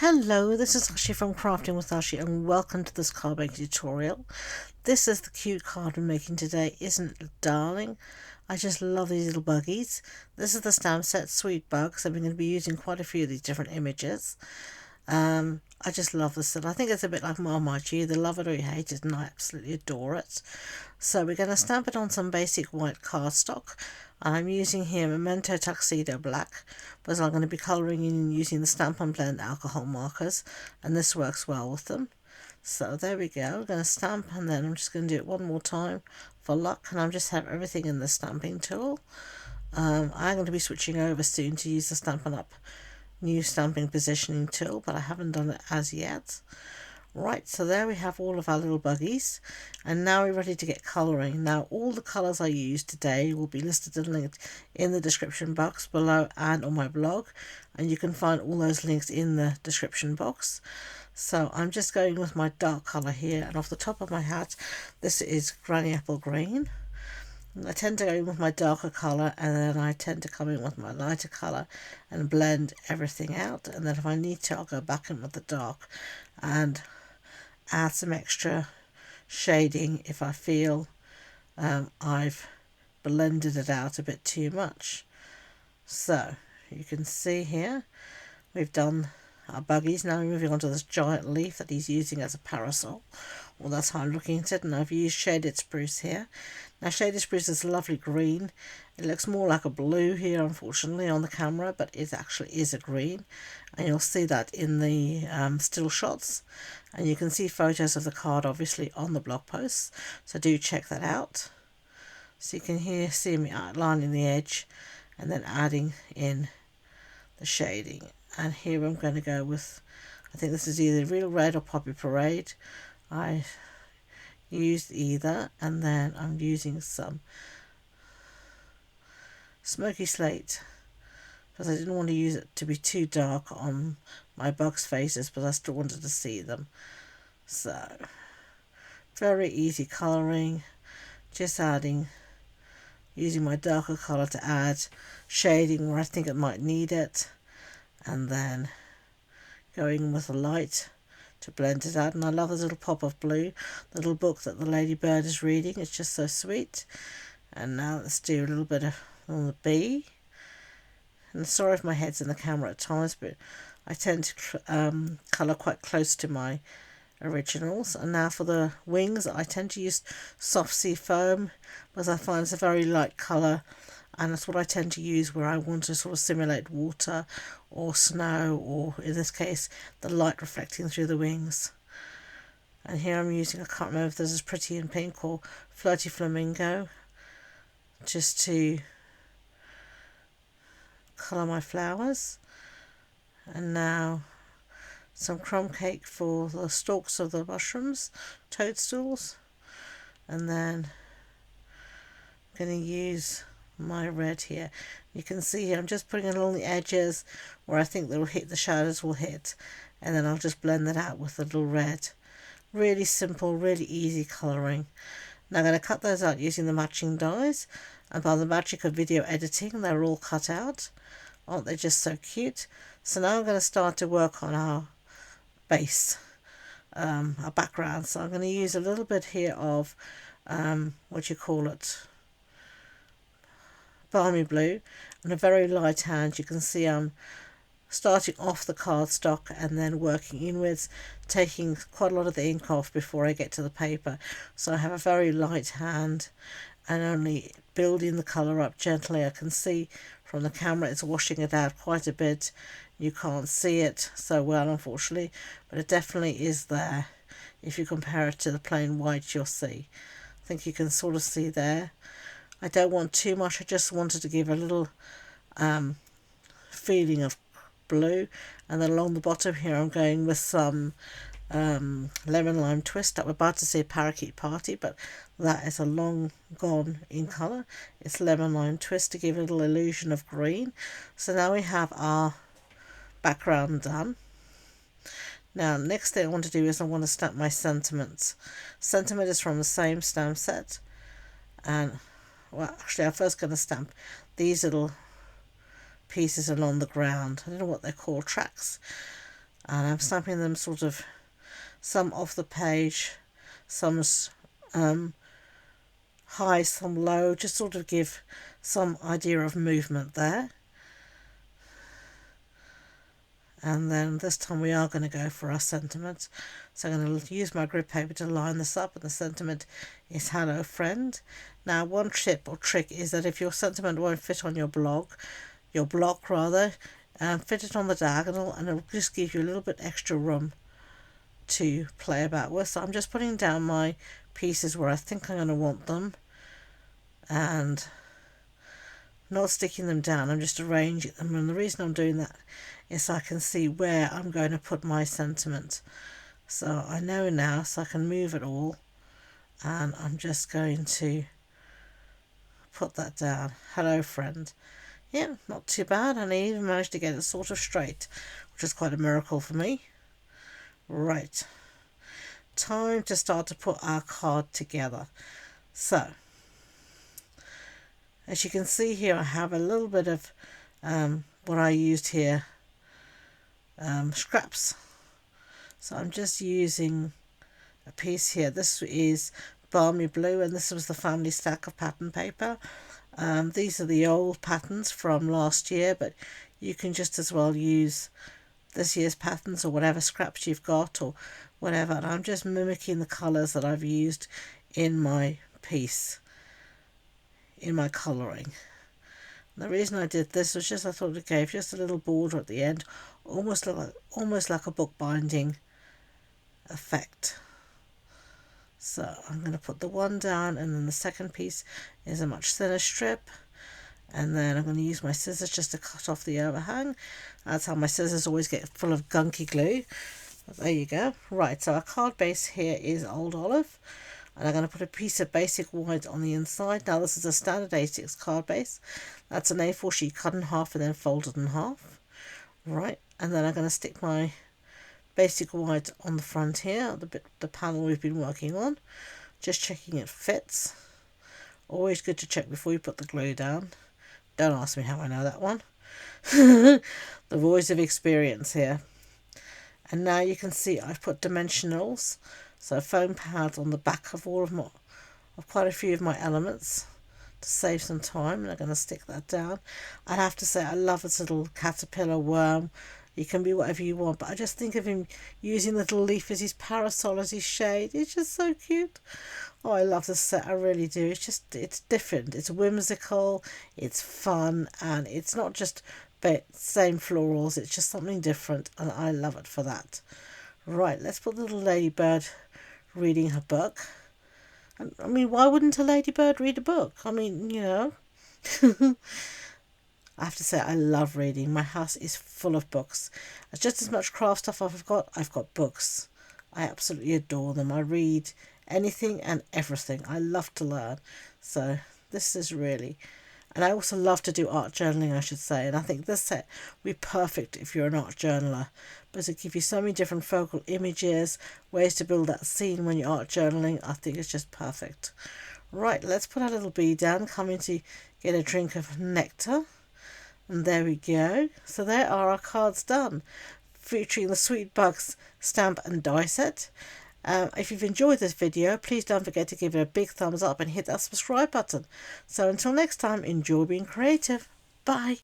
Hello, this is Ashee from Crafting with Ashee and welcome to this card making tutorial. This is the cute card we're making today, isn't it darling? I just love these little buggies. This is the stamp set Sweet Bugs, and we're going to be using quite a few of these different images. I just love this, and I think it's a bit like Marmite. You either love it or you hate it, and I absolutely adore it. So we're going to stamp it on some basic white cardstock. I'm using here Memento Tuxedo Black, because I'm going to be colouring in using the Stampin Blend alcohol markers, and this works well with them. So there we go, we're going to stamp, and then I'm just going to do it one more time for luck, and I'm just have everything in the stamping tool. I'm going to be switching over soon to use the Stampin Up new stamping positioning tool, but I haven't done it as yet. Right, so there we have all of our little buggies, and now we're ready to get colouring. Now all the colours I use today will be listed and linked in the description box below and on my blog, and you can find all those links in the description box. So I'm just going with my dark colour here, and off the top of my hat this is Granny Apple Green. I tend to go in with my darker colour, and then I tend to come in with my lighter colour and blend everything out, and then if I need to I'll go back in with the dark and add some extra shading if I feel I've blended it out a bit too much. So you can see here we've done our buggies. Now we're moving on to this giant leaf that he's using as a parasol. Well, that's how I'm looking at it, and I've used Shaded Spruce here. Now Shaded Spruce is a lovely green. It looks more like a blue here unfortunately on the camera, but it actually is a green, and you'll see that in the still shots, and you can see photos of the card obviously on the blog posts, so do check that out. So you can here see me outlining the edge and then adding in the shading, and here I'm going to go with, I think this is either Real Red or Poppy Parade. I used either, and then I'm using some Smoky Slate because I didn't want to use it to be too dark on my bugs' faces, but I still wanted to see them. So very easy colouring, just adding, using my darker colour to add shading where I think it might need it, and then going with a light to blend it out. And I love this little pop of blue, the little book that the ladybird is reading. It's just so sweet. And now let's do a little bit of on the bee. And sorry if my head's in the camera at times, but I tend to colour quite close to my originals. And now for the wings, I tend to use soft sea foam because I find it's a very light colour, and that's what I tend to use where I want to sort of simulate water or snow, or in this case the light reflecting through the wings. And here I'm using, I can't remember if this is Pretty in Pink or Flirty Flamingo, just to colour my flowers. And now some crumb cake for the stalks of the mushrooms, toadstools, and then I'm going to use my red here. You can see here I'm just putting it along the edges where I think they'll hit, the shadows will hit, and then I'll just blend that out with the little red. Really simple, really easy colouring. Now I'm going to cut those out using the matching dies, and by the magic of video editing they're all cut out. Aren't they just so cute? So now I'm going to start to work on our base, our background. So I'm going to use a little bit here of what you call it, balmy blue, and a very light hand. You can see I'm starting off the cardstock and then working inwards, taking quite a lot of the ink off before I get to the paper. So I have a very light hand and only building the colour up gently. I can see from the camera it's washing it out quite a bit. You can't see it so well unfortunately, but it definitely is there. If you compare it to the plain white, you'll see. I think you can sort of see there. I don't want too much, I just wanted to give a little feeling of blue. And then along the bottom here I'm going with some lemon lime twist. I'm about to say parakeet party, but that is a long gone in colour. It's lemon lime twist to give a little illusion of green. So now we have our background done. Now next thing I want to do is I want to stamp my sentiments. Sentiment is from the same stamp set, and well actually I'm first going to stamp these little pieces along the ground. I don't know what they're called, tracks. and I'm stamping them sort of some off the page, some high, some low, just sort of give some idea of movement there. And then this time we are going to go for our sentiment. So I'm going to use my grid paper to line this up, and the sentiment is hello friend. Now one tip or trick is that if your sentiment won't fit on your block rather, fit it on the diagonal, and it'll just give you a little bit extra room to play about with. So I'm just putting down my pieces where I think I'm going to want them, and not sticking them down, I'm just arranging them, and the reason I'm doing that is so I can see where I'm going to put my sentiment. So I know now, so I can move it all, and I'm just going to put that down. Hello friend. Yeah, not too bad, and I even managed to get it sort of straight, which is quite a miracle for me. Right, time to start to put our card together. So as you can see here, I have a little bit of what I used here, scraps. So I'm just using a piece here. This is Balmy Blue, and this was the family stack of pattern paper. These are the old patterns from last year, but you can just as well use this year's patterns or whatever scraps you've got or whatever. And I'm just mimicking the colours that I've used in my piece, in my colouring. And the reason I did this was just I thought it gave just a little border at the end, almost like a bookbinding effect. So I'm going to put the one down, and then the second piece is a much thinner strip, and then I'm going to use my scissors just to cut off the overhang. That's how my scissors always get full of gunky glue. But there you go. Right, so our card base here is Old Olive, and I'm going to put a piece of basic white on the inside. Now this is a standard A6 card base. That's an A4 sheet cut in half and then folded in half. Right, and then I'm going to stick my basic white on the front here, the panel we've been working on, just checking it fits. Always good to check before you put the glue down. Don't ask me how I know that one. The voice of experience here. And now you can see I've put dimensionals, so foam pads on the back of quite a few of my elements to save some time, and I'm going to stick that down. I'd have to say I love this little caterpillar worm. You can be whatever you want, but I just think of him using the little leaf as his parasol, as his shade. It's just so cute. Oh, I love this set, I really do. It's different, it's whimsical, it's fun, and it's not just same florals, it's just something different, and I love it for that. Right, let's put the little ladybird reading her book. I mean, why wouldn't a ladybird read a book? I mean, you know. I have to say, I love reading. My house is full of books. It's just as much craft stuff I've got books. I absolutely adore them. I read anything and everything. I love to learn. So this is really... And I also love to do art journaling, I should say. And I think this set would be perfect if you're an art journaler, because it gives you so many different focal images, ways to build that scene when you're art journaling. I think it's just perfect. Right, let's put our little bee down, coming to get a drink of nectar. And there we go. So there are our cards done, featuring the Sweet Bugs stamp and die set. If you've enjoyed this video, please don't forget to give it a big thumbs up and hit that subscribe button. So until next time, enjoy being creative. Bye.